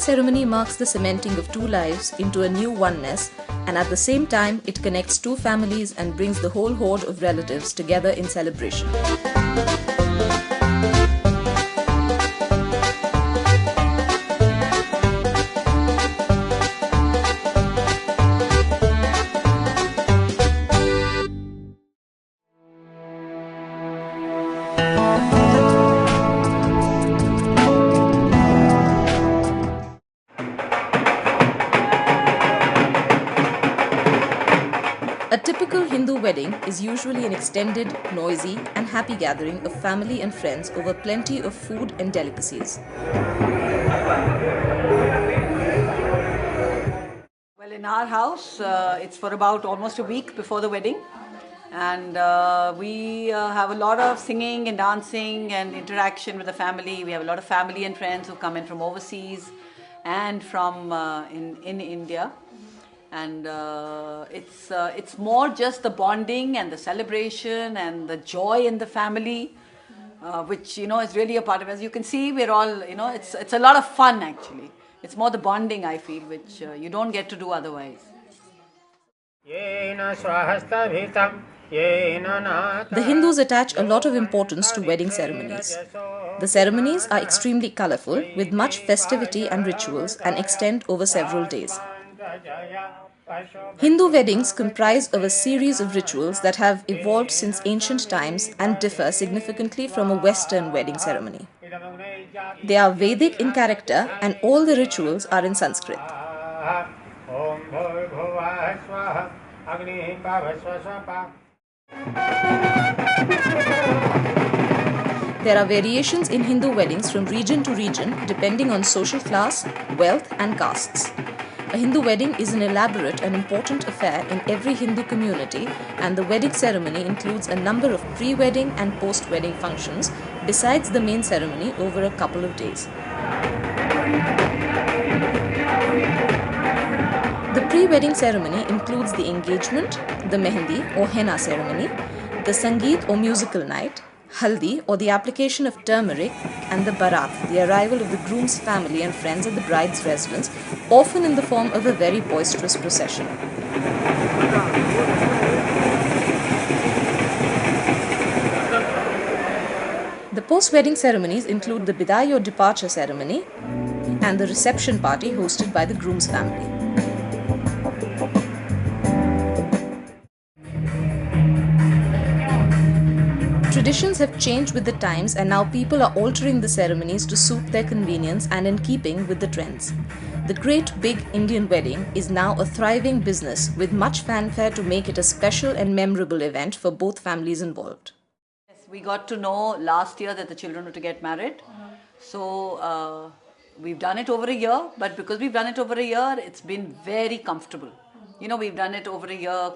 ceremony marks the cementing of two lives into a new oneness, and at the same time it connects two families and brings the whole horde of relatives together in celebration. A typical Hindu wedding is usually an extended, noisy and happy gathering of family and friends over plenty of food and delicacies. Well, in our house, it's for about almost a week before the wedding. And we have a lot of singing and dancing and interaction with the family. We have a lot of family and friends who come in from overseas and from in India. And it's more just the bonding and the celebration and the joy in the family, which is really a part of it. As you can see, we're all it's a lot of fun actually. It's more the bonding, I feel, which you don't get to do otherwise. The Hindus attach a lot of importance to wedding ceremonies. The ceremonies are extremely colorful, with much festivity and rituals, and extend over several days. Hindu weddings comprise of a series of rituals that have evolved since ancient times and differ significantly from a Western wedding ceremony. They are Vedic in character, and all the rituals are in Sanskrit. There are variations in Hindu weddings from region to region depending on social class, wealth and castes. A Hindu wedding is an elaborate and important affair in every Hindu community, and the wedding ceremony includes a number of pre-wedding and post-wedding functions besides the main ceremony over a couple of days. The pre-wedding ceremony includes the engagement, the Mehendi or henna ceremony, the Sangeet or musical night, Haldi or the application of turmeric, and the Baraat, the arrival of the groom's family and friends at the bride's residence, often in the form of a very boisterous procession. The post-wedding ceremonies include the Bidi or departure ceremony and the reception party hosted by the groom's family. Traditions have changed with the times, and now people are altering the ceremonies to suit their convenience and in keeping with the trends. The great big Indian wedding is now a thriving business with much fanfare to make it a special and memorable event for both families involved. Yes, we got to know last year that the children were to get married. So we've done it over a year, but because we've done it over a year, it's been very comfortable. We've done it over a year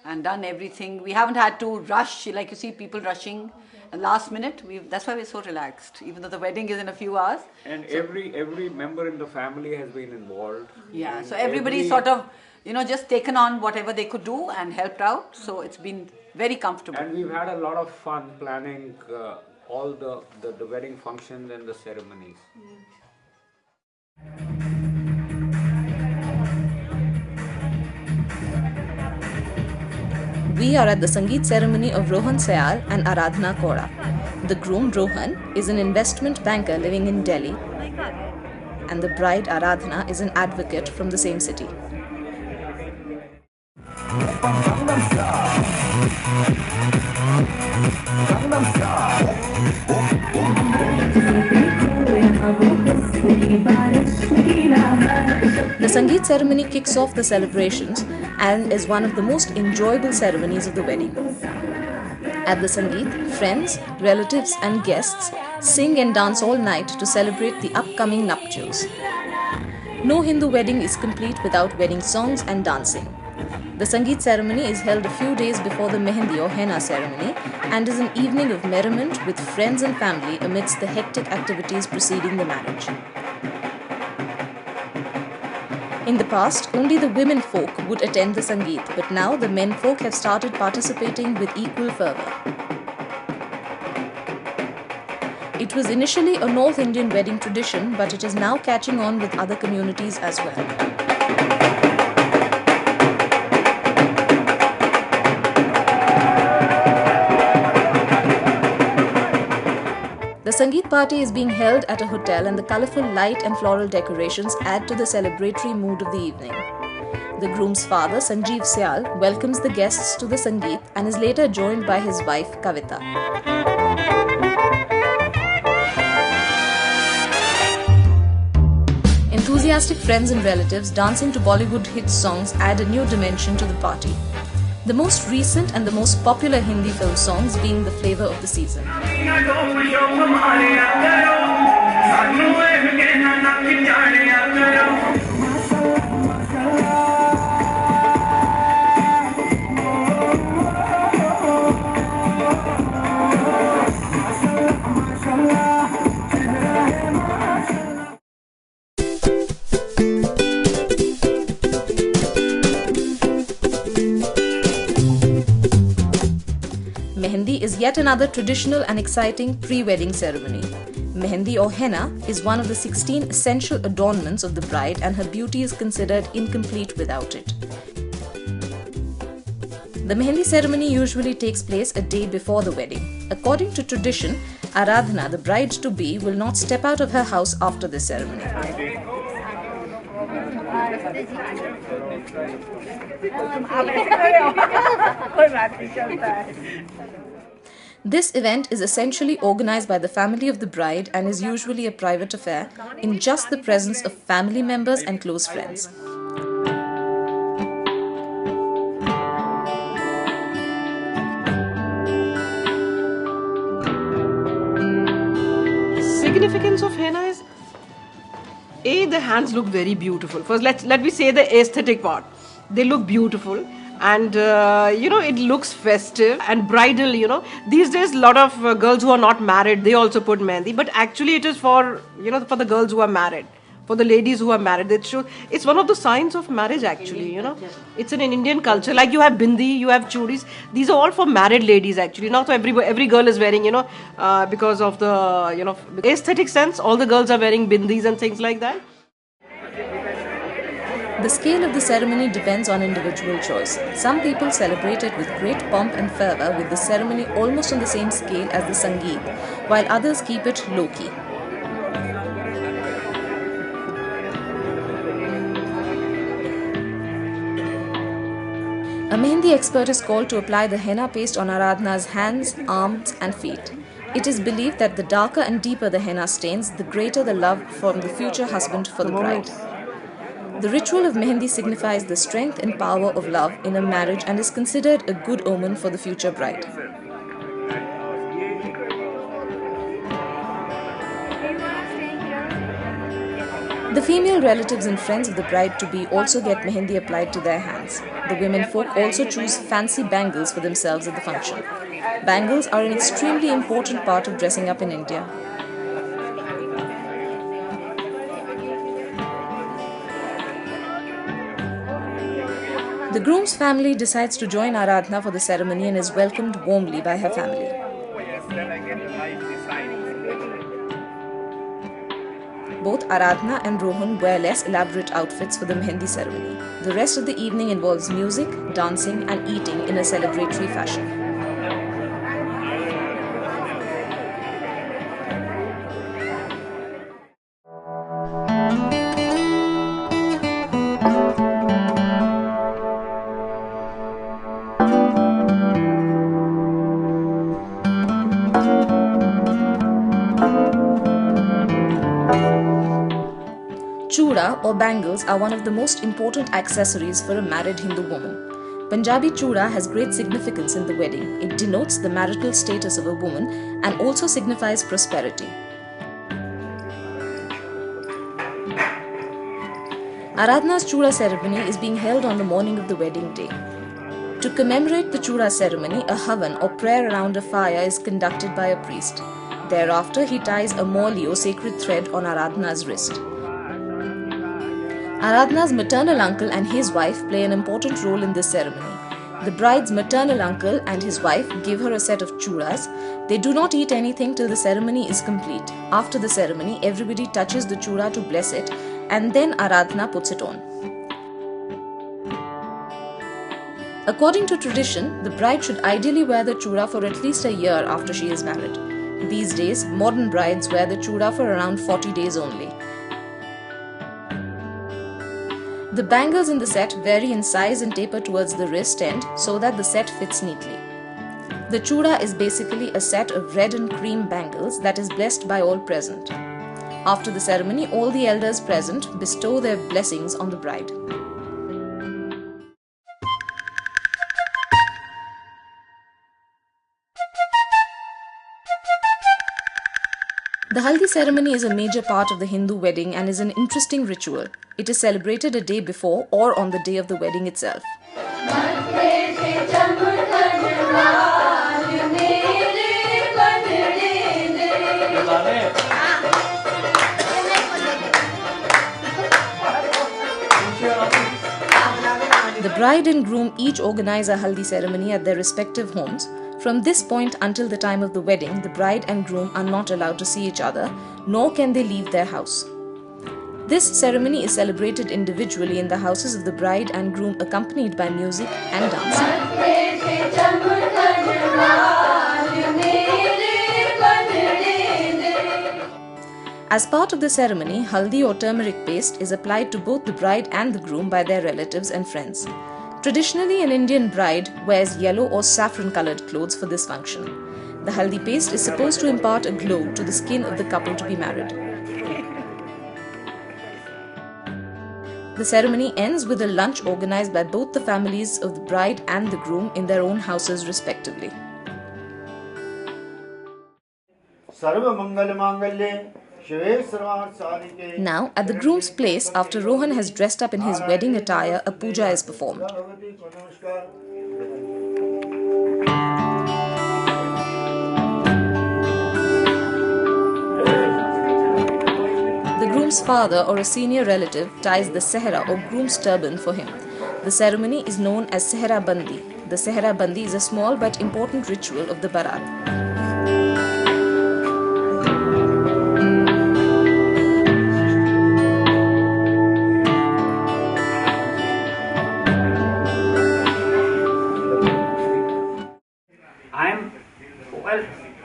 and done everything. We haven't had to rush, like you see people rushing last minute. That's why we're so relaxed, even though the wedding is in a few hours. And every member in the family has been involved. Yeah, so everybody sort of, just taken on whatever they could do and helped out. So it's been very comfortable. And we've had a lot of fun planning all the wedding functions and the ceremonies. We are at the Sangeet ceremony of Rohan Sayal and Aradhana Kaura. The groom, Rohan, is an investment banker living in Delhi, and the bride, Aradhana, is an advocate from the same city. The Sangeet ceremony kicks off the celebrations and is one of the most enjoyable ceremonies of the wedding. At the Sangeet, friends, relatives and guests sing and dance all night to celebrate the upcoming nuptials. No Hindu wedding is complete without wedding songs and dancing. The Sangeet ceremony is held a few days before the Mehendi or henna ceremony and is an evening of merriment with friends and family amidst the hectic activities preceding the marriage. In the past, only the women folk would attend the Sangeet, but now the men folk have started participating with equal fervour. It was initially a North Indian wedding tradition, but it is now catching on with other communities as well. The Sangeet party is being held at a hotel, and the colourful light and floral decorations add to the celebratory mood of the evening. The groom's father, Sanjeev Syal, welcomes the guests to the Sangeet and is later joined by his wife, Kavita. Enthusiastic friends and relatives dancing to Bollywood hit songs add a new dimension to the party. The most recent and the most popular Hindi film songs being the flavour of the season. Mehendi is yet another traditional and exciting pre-wedding ceremony. Mehendi or henna is one of the 16 essential adornments of the bride, and her beauty is considered incomplete without it. The Mehendi ceremony usually takes place a day before the wedding. According to tradition, Aradhana, the bride-to-be, will not step out of her house after this ceremony. This event is essentially organized by the family of the bride and is usually a private affair in just the presence of family members and close friends. Significance of henna is the hands look very beautiful. First, let me say the aesthetic part. They look beautiful, and it looks festive and bridal. These days a lot of girls who are not married, they also put mehndi, but actually it is for for the girls who are married, for the ladies who are married. It's one of the signs of marriage actually. It's in an Indian culture. Like you have bindi, you have chudis. These are all for married ladies actually. Now so every girl is wearing because of the aesthetic sense. All the girls are wearing bindis and things like that. The scale of the ceremony depends on individual choice. Some people celebrate it with great pomp and fervour, with the ceremony almost on the same scale as the Sangeet, while others keep it low-key. A Mehendi expert is called to apply the henna paste on Aradhana's hands, arms and feet. It is believed that the darker and deeper the henna stains, the greater the love from the future husband for the bride. The ritual of Mehendi signifies the strength and power of love in a marriage and is considered a good omen for the future bride. The female relatives and friends of the bride-to-be also get Mehendi applied to their hands. The women folk also choose fancy bangles for themselves at the function. Bangles are an extremely important part of dressing up in India. The groom's family decides to join Aradhana for the ceremony and is welcomed warmly by her family. Both Aradhana and Rohan wear less elaborate outfits for the Mehendi ceremony. The rest of the evening involves music, dancing and eating in a celebratory fashion. Chuda or bangles are one of the most important accessories for a married Hindu woman. Punjabi chuda has great significance in the wedding. It denotes the marital status of a woman and also signifies prosperity. Aradhana's chuda ceremony is being held on the morning of the wedding day. To commemorate the chuda ceremony, a havan or prayer around a fire is conducted by a priest. Thereafter, he ties a mauli or sacred thread on Aradhana's wrist. Aradhana's maternal uncle and his wife play an important role in this ceremony. The bride's maternal uncle and his wife give her a set of churas. They do not eat anything till the ceremony is complete. After the ceremony, everybody touches the chura to bless it, and then Aradhana puts it on. According to tradition, the bride should ideally wear the chura for at least a year after she is married. These days, modern brides wear the chura for around 40 days only. The bangles in the set vary in size and taper towards the wrist end so that the set fits neatly. The chura is basically a set of red and cream bangles that is blessed by all present. After the ceremony, all the elders present bestow their blessings on the bride. The Haldi ceremony is a major part of the Hindu wedding and is an interesting ritual. It is celebrated a day before or on the day of the wedding itself. The bride and groom each organize a Haldi ceremony at their respective homes. From this point until the time of the wedding, the bride and groom are not allowed to see each other, nor can they leave their house. This ceremony is celebrated individually in the houses of the bride and groom, accompanied by music and dancing. As part of the ceremony, haldi or turmeric paste is applied to both the bride and the groom by their relatives and friends. Traditionally, an Indian bride wears yellow or saffron-colored clothes for this function. The haldi paste is supposed to impart a glow to the skin of the couple to be married. The ceremony ends with a lunch organized by both the families of the bride and the groom in their own houses respectively. Now, at the groom's place, after Rohan has dressed up in his wedding attire, a puja is performed. The groom's father or a senior relative ties the Sahara or groom's turban for him. The ceremony is known as Sahara Bali. The Sahara Bali is a small but important ritual of the Baraat.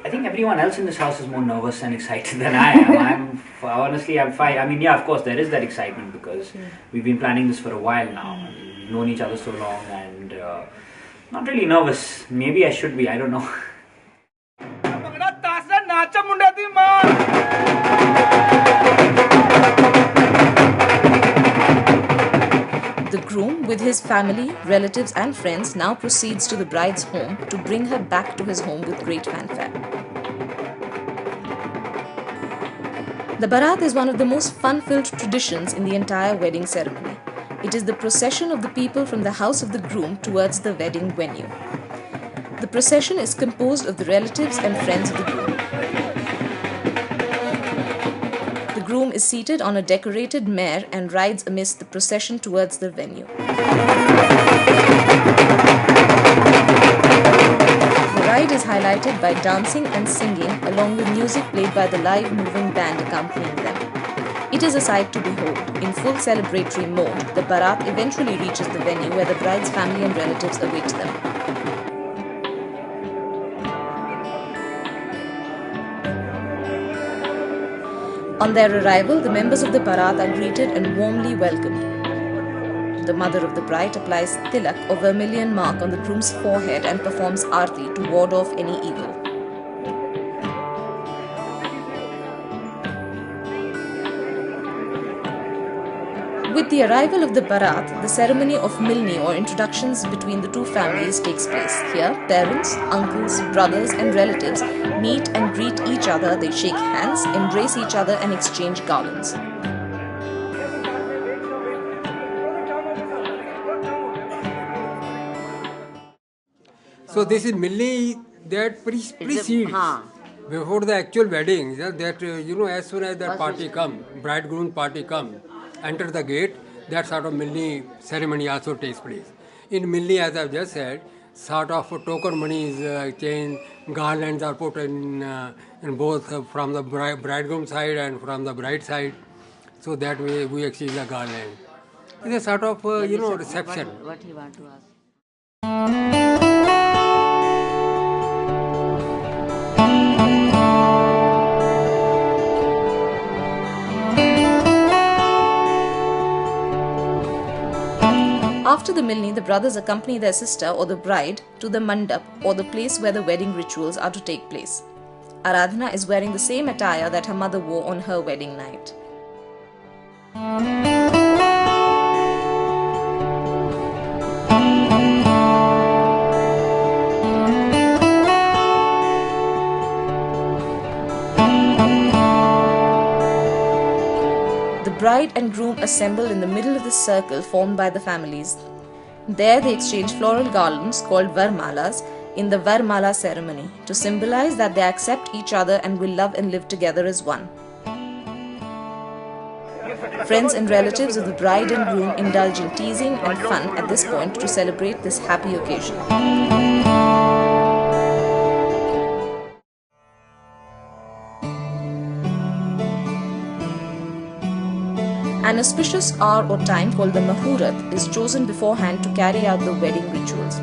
I think everyone else in this house is more nervous and excited than I am. I'm fine. I mean, yeah, of course, there is that excitement because we've been planning this for a while now. We've known each other so long and not really nervous. Maybe I should be, I don't know. The groom, with his family, relatives and friends, now proceeds to the bride's home to bring her back to his home with great fanfare. The Baraat is one of the most fun-filled traditions in the entire wedding ceremony. It is the procession of the people from the house of the groom towards the wedding venue. The procession is composed of the relatives and friends of the groom. The groom is seated on a decorated mare and rides amidst the procession towards the venue. The ride is highlighted by dancing and singing along with music played by the live moving band accompanying them. It is a sight to behold. In full celebratory mode, the Baraat eventually reaches the venue where the bride's family and relatives await them. On their arrival, the members of the Baraat are greeted and warmly welcomed. The mother of the bride applies tilak or vermilion mark on the groom's forehead and performs aarti to ward off any evil. With the arrival of the Baraat, the ceremony of milni or introductions between the two families takes place. Here, parents, uncles, brothers and relatives meet and greet each other. They shake hands, embrace each other and exchange garlands. So this is milni that precedes before the actual wedding. That as soon as that party come, bridegroom party come, enter the gate, that sort of milni ceremony also takes place. in Milli, as I've just said, sort of token money is exchanged, garlands are put in both from the bridegroom side and from the bride side. So that way we exchange the garland. It's a sort of, reception. What he want to ask? After the milni, the brothers accompany their sister or the bride to the mandap or the place where the wedding rituals are to take place. Aradhana is wearing the same attire that her mother wore on her wedding night. The bride and groom assemble in the middle of the circle formed by the families. There they exchange floral garlands called varmalas in the Varmala ceremony to symbolize that they accept each other and will love and live together as one. Friends and relatives of the bride and groom indulge in teasing and fun at this point to celebrate this happy occasion. An auspicious hour or time called the Muhurat is chosen beforehand to carry out the wedding rituals.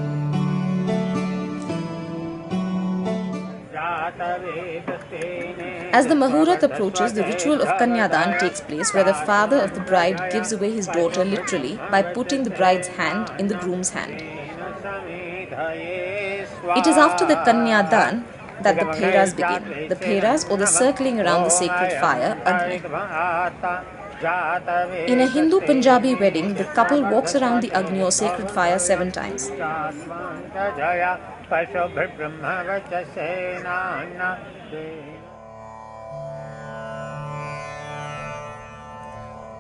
As the Muhurat approaches, the ritual of Kanyadan takes place, where the father of the bride gives away his daughter literally by putting the bride's hand in the groom's hand. It is after the Kanyadan that the Pheras begin. The Pheras, or the circling around the sacred fire, Agni. In a Hindu Punjabi wedding, the couple walks around the Agni or sacred fire 7 times.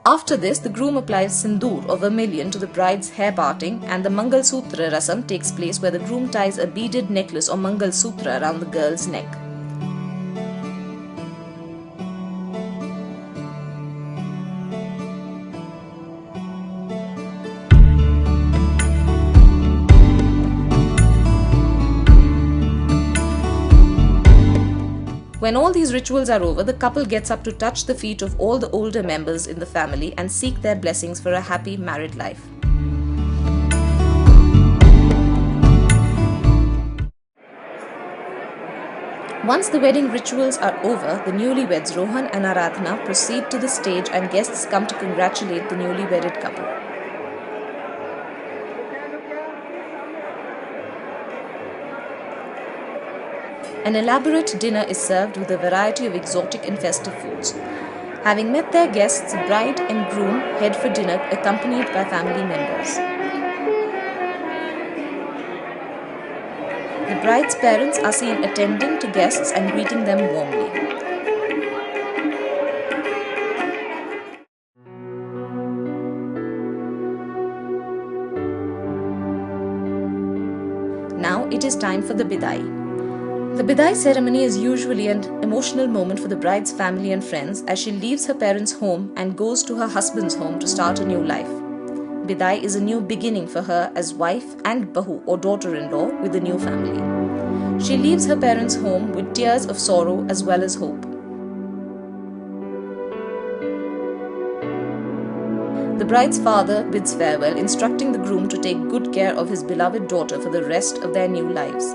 After this, the groom applies sindoor or vermilion to the bride's hair parting, and the Mangal Sutra Rasam takes place, where the groom ties a beaded necklace or Mangal Sutra around the girl's neck. When all these rituals are over, the couple gets up to touch the feet of all the older members in the family and seek their blessings for a happy married life. Once the wedding rituals are over, the newlyweds Rohan and Aradhana proceed to the stage and guests come to congratulate the newly wedded couple. An elaborate dinner is served with a variety of exotic and festive foods. Having met their guests, bride and groom head for dinner accompanied by family members. The bride's parents are seen attending to guests and greeting them warmly. Now it is time for the Bidai. The Bidai ceremony is usually an emotional moment for the bride's family and friends as she leaves her parents' home and goes to her husband's home to start a new life. Bidai is a new beginning for her as wife and bahu or daughter-in-law with a new family. She leaves her parents' home with tears of sorrow as well as hope. The bride's father bids farewell, instructing the groom to take good care of his beloved daughter for the rest of their new lives.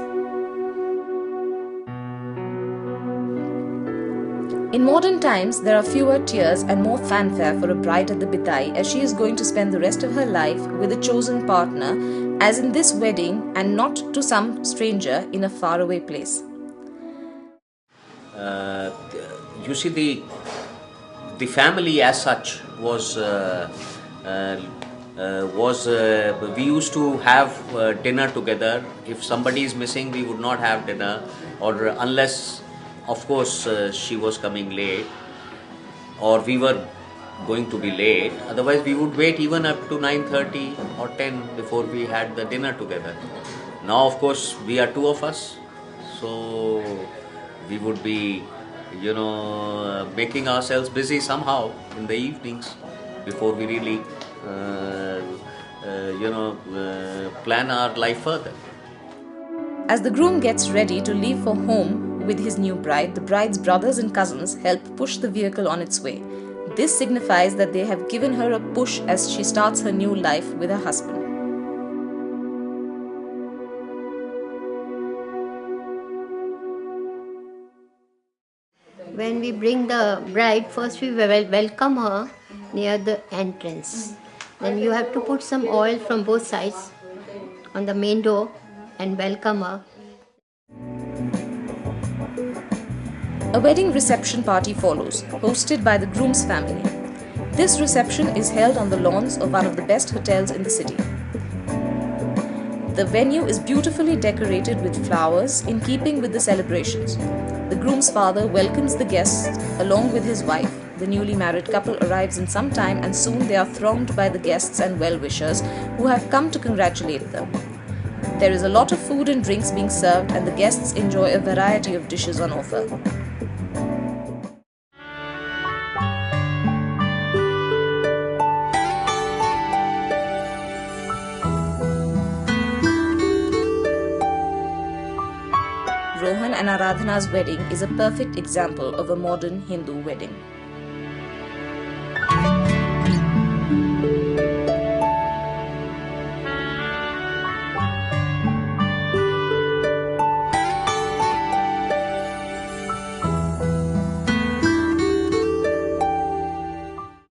In modern times, there are fewer tears and more fanfare for a bride at the Bidai, as she is going to spend the rest of her life with a chosen partner, as in this wedding, and not to some stranger in a faraway place. You see, the family as such was we used to have dinner together. If somebody is missing, we would not have dinner, or unless, of course, she was coming late or we were going to be late. Otherwise, we would wait even up to 9:30 or 10 before we had the dinner together. Now, of course, we are 2 of us, so we would be, making ourselves busy somehow in the evenings before we really plan our life further. As the groom gets ready to leave for home with his new bride, the bride's brothers and cousins help push the vehicle on its way. This signifies that they have given her a push as she starts her new life with her husband. When we bring the bride, first we welcome her near the entrance. Then you have to put some oil from both sides on the main door and welcome her. A wedding reception party follows, hosted by the groom's family. This reception is held on the lawns of one of the best hotels in the city. The venue is beautifully decorated with flowers in keeping with the celebrations. The groom's father welcomes the guests along with his wife. The newly married couple arrives in some time and soon they are thronged by the guests and well-wishers who have come to congratulate them. There is a lot of food and drinks being served and the guests enjoy a variety of dishes on offer. Rohan and Aradhana's wedding is a perfect example of a modern Hindu wedding.